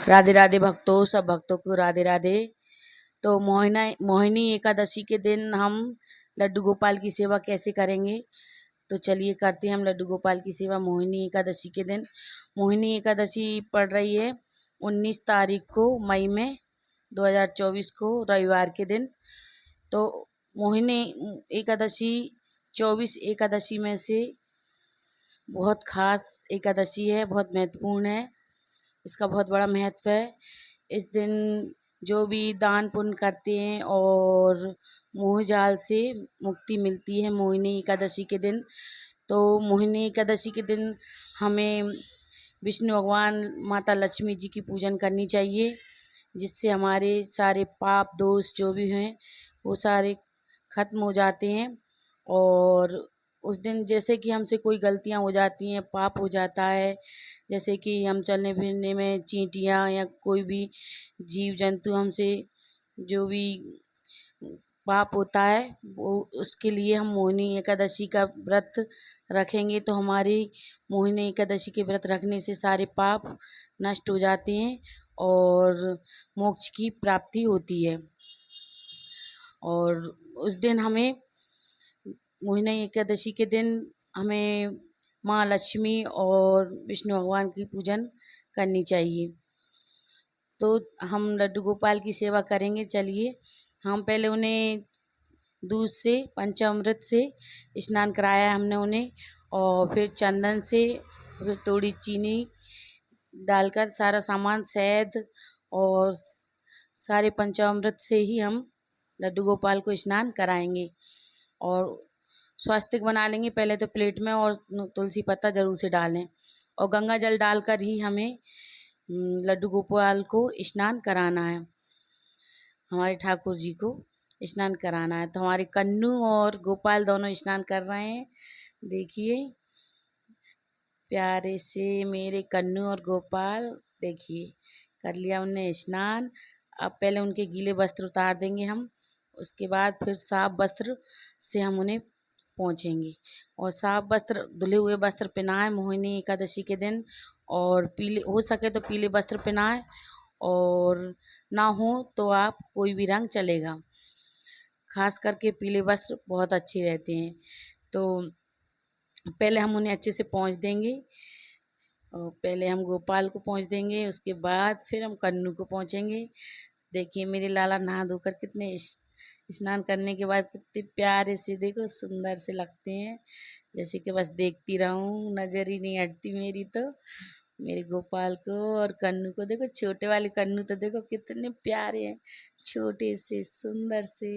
राधे राधे भक्तों, सब भक्तों को राधे राधे। तो मोहिनी एकादशी के दिन हम लड्डू गोपाल की सेवा कैसे करेंगे, तो चलिए करते हैं हम लड्डू गोपाल की सेवा मोहिनी एकादशी के दिन। मोहिनी एकादशी पड़ रही है 19 तारीख को मई में 2024 को रविवार के दिन। तो मोहिनी एकादशी 24 एकादशी में से बहुत खास एकादशी है, बहुत महत्वपूर्ण है। इसका बहुत बड़ा महत्व है। इस दिन जो भी दान पुण्य करते हैं और मोह जाल से मुक्ति मिलती है मोहिनी एकादशी के दिन। तो मोहिनी एकादशी के दिन हमें विष्णु भगवान माता लक्ष्मी जी की पूजन करनी चाहिए, जिससे हमारे सारे पाप दोष जो भी हैं वो सारे खत्म हो जाते हैं। और उस दिन जैसे कि हमसे कोई गलतियां हो जाती हैं, पाप हो जाता है, जैसे कि हम चलने फिरने में चींटियाँ या कोई भी जीव जंतु हमसे जो भी पाप होता है वो उसके लिए हम मोहिनी एकादशी का व्रत रखेंगे। तो हमारी मोहिनी एकादशी के व्रत रखने से सारे पाप नष्ट हो जाते हैं और मोक्ष की प्राप्ति होती है। और उस दिन हमें मोहिनी एकादशी के दिन हमें माँ लक्ष्मी और विष्णु भगवान की पूजन करनी चाहिए। तो हम लड्डू गोपाल की सेवा करेंगे। चलिए, हम पहले उन्हें दूध से पंचामृत से स्नान कराया हमने उन्हें, और फिर चंदन से, फिर थोड़ी चीनी डालकर सारा सामान शहद और सारे पंचामृत से ही हम लड्डू गोपाल को स्नान कराएंगे। और स्वास्तिक बना लेंगे पहले तो प्लेट में, और तुलसी पत्ता जरूर से डालें, और गंगा जल डालकर ही हमें लड्डू गोपाल को स्नान कराना है, हमारे ठाकुर जी को स्नान कराना है। तो हमारे कन्नू और गोपाल दोनों स्नान कर रहे हैं। देखिए प्यारे से मेरे कन्नू और गोपाल, देखिए कर लिया उनने स्नान। अब पहले उनके गीले वस्त्र उतार देंगे हम, उसके बाद फिर साफ वस्त्र से हम उन्हें पहुँचेंगे। और साफ वस्त्र, धुले हुए वस्त्र पहनाएं मोहिनी एकादशी के दिन, और पीले हो सके तो पीले वस्त्र पहनाएं, और ना हो तो आप कोई भी रंग चलेगा, खास करके पीले वस्त्र बहुत अच्छे रहते हैं। तो पहले हम उन्हें अच्छे से पहुँच देंगे, और पहले हम गोपाल को पहुँच देंगे, उसके बाद फिर हम कन्नू को पहुँचेंगे। देखिए मेरे लाला नहा धोकर कितने स्नान करने के बाद कितने प्यारे से, देखो सुंदर से लगते हैं, जैसे कि बस देखती रहूं, नजर ही नहीं हटती मेरी तो मेरे गोपाल को। और कन्नू को देखो, छोटे वाले कन्नू तो देखो कितने प्यारे हैं, छोटे से सुंदर से।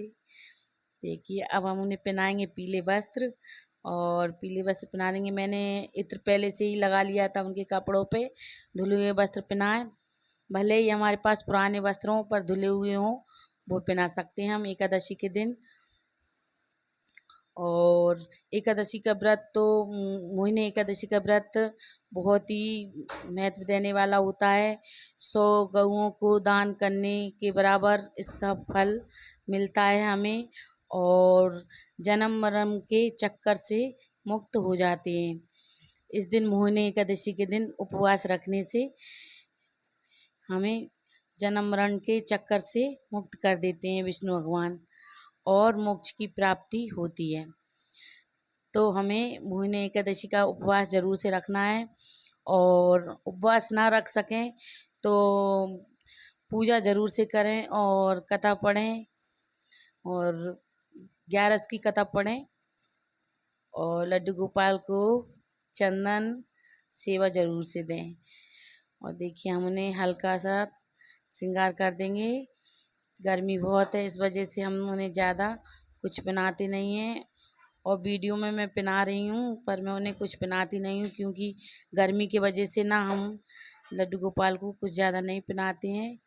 देखिए अब हम उन्हें पहनाएंगे पीले वस्त्र, और पीले वस्त्र पहना देंगे। मैंने इत्र पहले से ही लगा लिया था उनके कपड़ों पे, धुले हुए वस्त्र पहनाए। भले ही हमारे पास पुराने वस्त्रों पर धुले हुए हों, वो पहना सकते हैं हम एकादशी के दिन। और एकादशी का व्रत तो मोहिनी एकादशी का व्रत बहुत ही महत्व देने वाला होता है। 100 गऊओं को दान करने के बराबर इसका फल मिलता है हमें, और जन्म मरण के चक्कर से मुक्त हो जाते हैं। इस दिन मोहिनी एकादशी के दिन उपवास रखने से हमें जन्म मरण के चक्कर से मुक्त कर देते हैं विष्णु भगवान, और मोक्ष की प्राप्ति होती है। तो हमें मोहिनी एकादशी का उपवास जरूर से रखना है, और उपवास ना रख सकें तो पूजा जरूर से करें, और कथा पढ़ें, और 11 की कथा पढ़ें, और लड्डू गोपाल को चंदन सेवा जरूर से दें। और देखिए हम उन्हें हल्का सा श्रृंगार कर देंगे। गर्मी बहुत है, इस वजह से हम उन्हें ज़्यादा कुछ पहनाते नहीं हैं, और वीडियो में मैं पहना रही हूँ पर मैं उन्हें कुछ पहनाती नहीं हूँ, क्योंकि गर्मी की वजह से ना हम लड्डू गोपाल को कुछ ज़्यादा नहीं पहनाते हैं,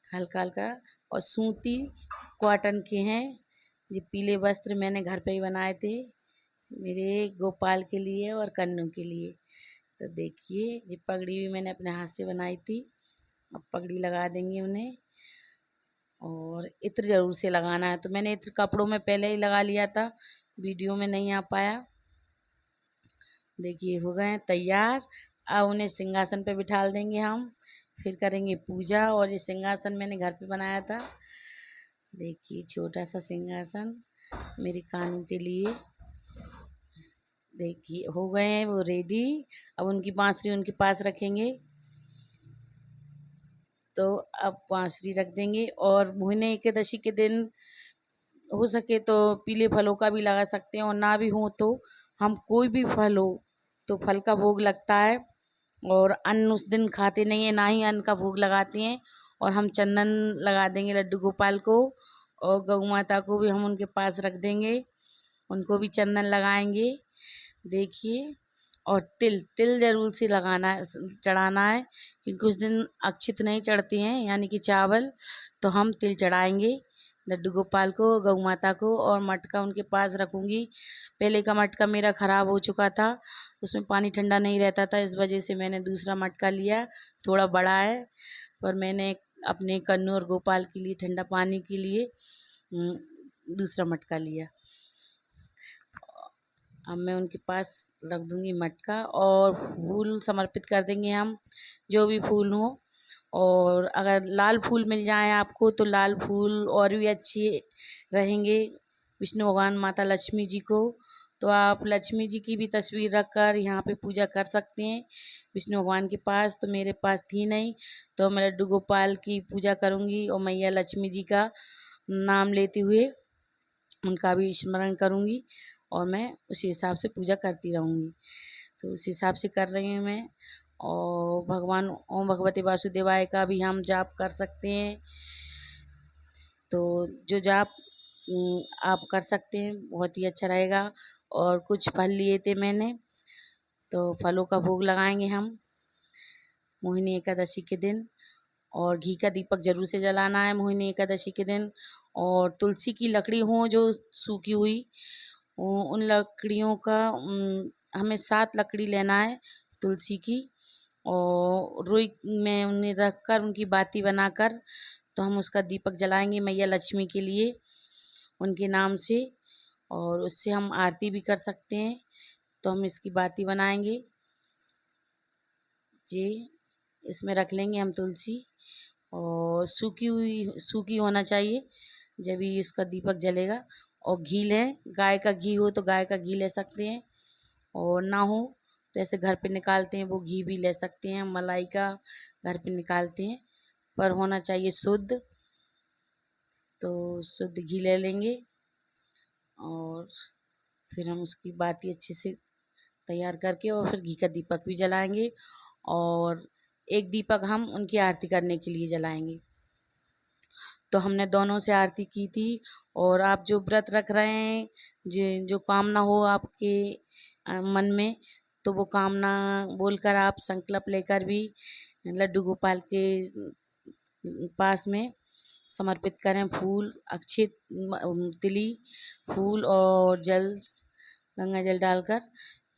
हल्का हल्का। और सूती कॉटन के हैं ये पीले वस्त्र, मैंने घर पे ही बनाए थे मेरे गोपाल के लिए और कन्नू के लिए। तो देखिए ये पगड़ी भी मैंने अपने हाथ से बनाई थी। अब पगड़ी लगा देंगे उन्हें, और इत्र जरूर से लगाना है। तो मैंने इत्र कपड़ों में पहले ही लगा लिया था, वीडियो में नहीं आ पाया। देखिए हो गए हैं तैयार। अब उन्हें सिंहासन पे बिठा देंगे हम, फिर करेंगे पूजा। और ये सिंहासन मैंने घर पे बनाया था, देखिए छोटा सा सिंहासन मेरे कानों के लिए। देखिए हो गए हैं वो रेडी। अब उनकी बांसुरी उनके पास रखेंगे। तो अब बांसुरी रख देंगे। और मोहिनी एकादशी के दिन हो सके तो पीले फलों का भी लगा सकते हैं, और ना भी हो तो हम कोई भी फल हो तो फल का भोग लगता है। और अन्न उस दिन खाते नहीं है, ना ही अन्न का भोग लगाते हैं। और हम चंदन लगा देंगे लड्डू गोपाल को, और गौ माता को भी हम उनके पास रख देंगे, उनको भी चंदन लगाएंगे। देखिए, और तिल तिल जरूर से लगाना है, चढ़ाना है, क्योंकि उस दिन अक्षित नहीं चढ़ते हैं यानी कि चावल, तो हम तिल चढ़ाएंगे लड्डू गोपाल को, गौ माता को। और मटका उनके पास रखूंगी। पहले का मटका मेरा ख़राब हो चुका था, उसमें पानी ठंडा नहीं रहता था, इस वजह से मैंने दूसरा मटका लिया, थोड़ा बड़ा है। पर मैंने अपने कन्नू और गोपाल के लिए ठंडा पानी के लिए दूसरा मटका लिया। अब मैं उनके पास रख दूंगी मटका, और फूल समर्पित कर देंगे हम, जो भी फूल हो। और अगर लाल फूल मिल जाए आपको तो लाल फूल और भी अच्छे रहेंगे विष्णु भगवान माता लक्ष्मी जी को। तो आप लक्ष्मी जी की भी तस्वीर रख कर यहाँ पे पूजा कर सकते हैं विष्णु भगवान के पास। तो मेरे पास थी नहीं, तो मैं लड्डू गोपाल की पूजा करूँगी और मैया लक्ष्मी जी का नाम लेते हुए उनका भी स्मरण करूँगी, और मैं उसी हिसाब से पूजा करती रहूँगी। तो उस हिसाब से कर रही हूँ मैं। और भगवान ओम भगवते वासुदेवाय का भी हम जाप कर सकते हैं। तो जो जाप आप कर सकते हैं, बहुत ही अच्छा रहेगा। और कुछ फल लिए थे मैंने, तो फलों का भोग लगाएंगे हम मोहिनी एकादशी के दिन। और घी का दीपक जरूर से जलाना है मोहिनी एकादशी के दिन। और तुलसी की लकड़ी हो जो सूखी हुई, उन लकड़ियों का हमें 7 लकड़ी लेना है तुलसी की, और रुई में उन्हें रख कर उनकी बाती बनाकर तो हम उसका दीपक जलाएंगे मैया लक्ष्मी के लिए उनके नाम से। और उससे हम आरती भी कर सकते हैं। तो हम इसकी बाती बनाएंगे जी। इसमें रख लेंगे हम तुलसी, और सूखी होना चाहिए जब ही इसका दीपक जलेगा। और घी लें, गाय का घी हो तो गाय का घी ले सकते हैं, और ना हो तो ऐसे घर पे निकालते हैं वो घी भी ले सकते हैं, मलाई का घर पे निकालते हैं, पर होना चाहिए शुद्ध। तो शुद्ध घी ले लेंगे, और फिर हम उसकी बाती अच्छे से तैयार करके और फिर घी का दीपक भी जलाएंगे। और एक दीपक हम उनकी आरती करने के लिए जलाएंगे। तो हमने दोनों से आरती की थी। और आप जो व्रत रख रहे हैं, जो कामना हो आपके मन में, तो वो कामना बोलकर आप संकल्प लेकर भी लड्डू गोपाल के पास में समर्पित करें। फूल, अक्षित, तिली, फूल और जल, गंगा जल डालकर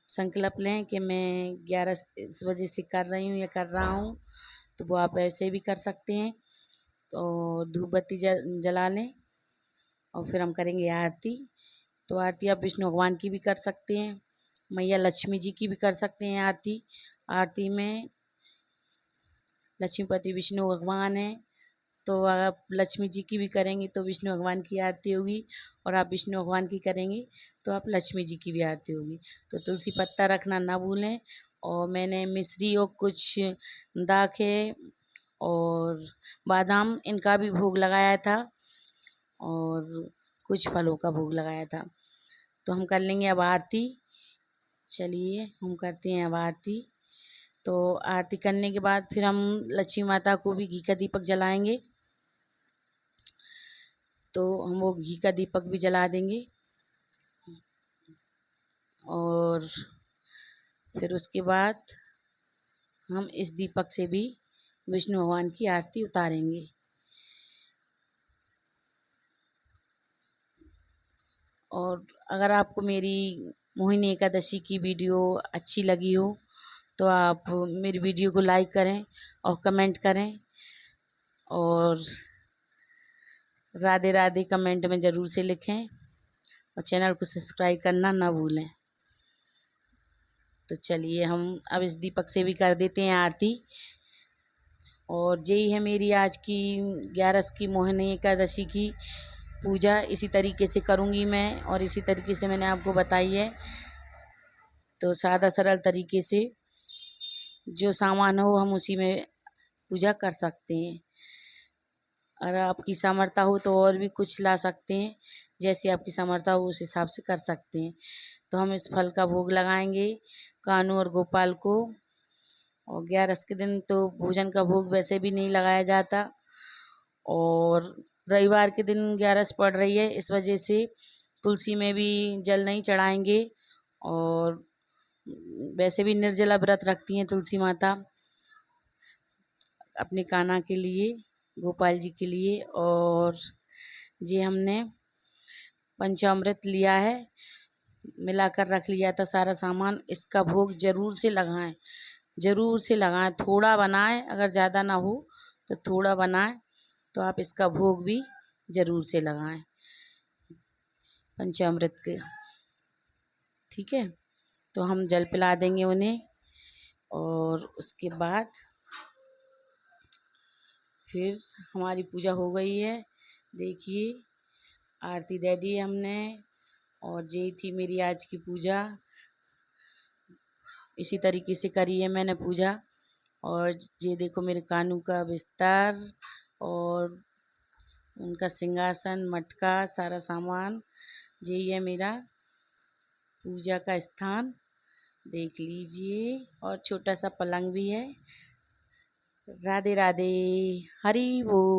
संकल्प लें कि मैं 11 इस वजह से कर रही हूँ या कर रहा हूँ। तो वो आप ऐसे भी कर सकते हैं। तो धूप बत्ती जला लें, और फिर हम करेंगे आरती। तो आरती आप विष्णु भगवान की भी कर सकते हैं, मैया लक्ष्मी जी की भी कर सकते हैं आरती। आरती में लक्ष्मीपति विष्णु भगवान हैं, तो आप लक्ष्मी जी की भी करेंगे तो विष्णु भगवान की आरती होगी, और आप विष्णु भगवान की करेंगे तो आप लक्ष्मी जी की भी आरती होगी। तो तुलसी पत्ता रखना ना भूलें। और मैंने मिश्री और कुछ दाखे और बादाम इनका भी भोग लगाया था, और कुछ फलों का भोग लगाया था। तो हम कर लेंगे अब आरती। चलिए हम करते हैं अब आरती। तो आरती करने के बाद फिर हम लक्ष्मी माता को भी घी का दीपक जलाएंगे। तो हम वो घी का दीपक भी जला देंगे, और फिर उसके बाद हम इस दीपक से भी विष्णु भगवान की आरती उतारेंगे। और अगर आपको मेरी मोहिनी एकादशी की वीडियो अच्छी लगी हो तो आप मेरी वीडियो को लाइक करें और कमेंट करें, और राधे राधे कमेंट में ज़रूर से लिखें, और चैनल को सब्सक्राइब करना ना भूलें। तो चलिए हम अब इस दीपक से भी कर देते हैं आरती। और यही है मेरी आज की 11 की मोहिनी एकादशी की पूजा। इसी तरीके से करूँगी मैं और इसी तरीके से मैंने आपको बताई है। तो सादा सरल तरीके से जो सामान हो हम उसी में पूजा कर सकते हैं। अगर आपकी सामर्थ्य हो तो और भी कुछ ला सकते हैं, जैसे आपकी सामर्थ्य हो उस हिसाब से कर सकते हैं। तो हम इस फल का भोग लगाएंगे कान्हू और गोपाल को। और 11 के दिन तो भोजन का भोग वैसे भी नहीं लगाया जाता, और रविवार के दिन 11 पड़ रही है, इस वजह से तुलसी में भी जल नहीं चढ़ाएंगे। और वैसे भी निर्जला व्रत रखती हैं तुलसी माता अपने कान्हा के लिए, गोपाल जी के लिए। और ये हमने पंचामृत लिया है, मिलाकर रख लिया था सारा सामान। इसका भोग जरूर से लगाएं, जरूर से लगाएं। थोड़ा बनाएं, अगर ज़्यादा ना हो तो थोड़ा बनाएं, तो आप इसका भोग भी जरूर से लगाएं पंचामृत के। ठीक है, तो हम जल पिला देंगे उन्हें। और उसके बाद फिर हमारी पूजा हो गई है। देखिए, आरती दे दी हमने, और यही थी मेरी आज की पूजा। इसी तरीके से करी है मैंने पूजा। और ये देखो मेरे कान्हू का बिस्तर और उनका सिंहासन, मटका, सारा सामान। यही है मेरा पूजा का स्थान, देख लीजिए। और छोटा सा पलंग भी है। राधे राधे, हरि बोल।